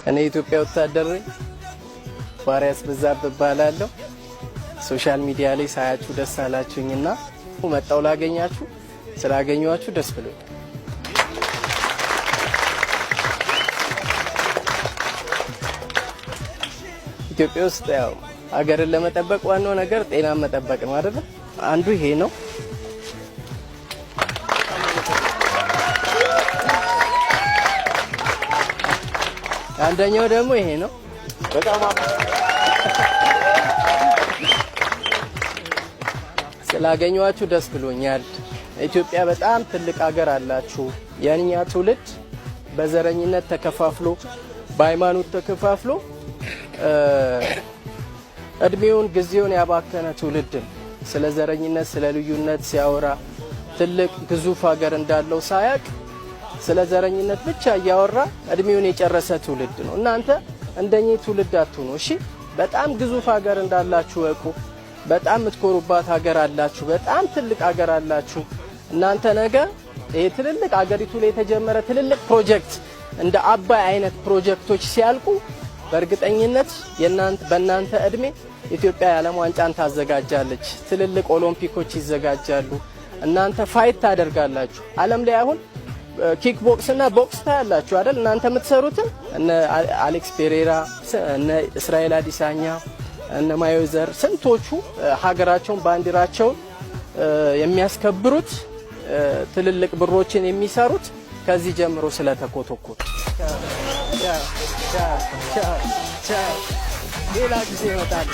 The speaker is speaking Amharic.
እኔ ኢትዮጵያ ወታደር ነኝ። ባሪያስ በዛብህ እባላለሁ። ሶሻል ሚዲያ ላይ ሳያችሁ ደስ አላችሁኝና መጣው ላገኛችሁ። ስላገኘኋችሁ ደስ ብሎኛል። ኢትዮጵያ ውስጥ ያው ሀገርን ለመጠበቅ ዋናው ነገር ጤናን መጠበቅ ነው አይደል? አንዱ ይሄ ነው። አንደኛው ደግሞ ይሄ ነው። በጣም ስላገኘኋችሁ ደስ ብሎኛል። ኢትዮጵያ በጣም ትልቅ ሀገር አላችሁ። የኛ ትውልድ በዘረኝነት ተከፋፍሎ በሃይማኖት ተከፋፍሎ እድሜውን ጊዜውን ያባከነ ትውልድ ስለ ዘረኝነት ስለ ልዩነት ሲያወራ ትልቅ ግዙፍ ሀገር እንዳለው ሳያቅ ስለ ዘረኝነት ብቻ እያወራ እድሜውን የጨረሰ ትውልድ ነው። እናንተ እንደኚህ ትውልድ አትሁኑ እሺ። በጣም ግዙፍ ሀገር እንዳላችሁ ወቁ። በጣም የምትኮሩባት ሀገር አላችሁ። በጣም ትልቅ ሀገር አላችሁ። እናንተ ነገ ይሄ ትልልቅ ሀገሪቱ ላይ የተጀመረ ትልልቅ ፕሮጀክት እንደ አባይ አይነት ፕሮጀክቶች ሲያልቁ በእርግጠኝነት በእናንተ እድሜ ኢትዮጵያ የዓለም ዋንጫን ታዘጋጃለች። ትልልቅ ኦሎምፒኮች ይዘጋጃሉ። እናንተ ፋይት ታደርጋላችሁ። ዓለም ላይ አሁን ኪክ ቦክስ እና ቦክስ ታያላችሁ አይደል? እናንተ የምትሰሩትን እነ አሌክስ ፔሬራ እነ እስራኤል አዲሳኛ እነ ማዮዘር ስንቶቹ ሀገራቸውን ባንዲራቸውን የሚያስከብሩት ትልልቅ ብሮችን የሚሰሩት ከዚህ ጀምሮ ስለተኮተኮቱ ሌላ ጊዜ ይመጣል።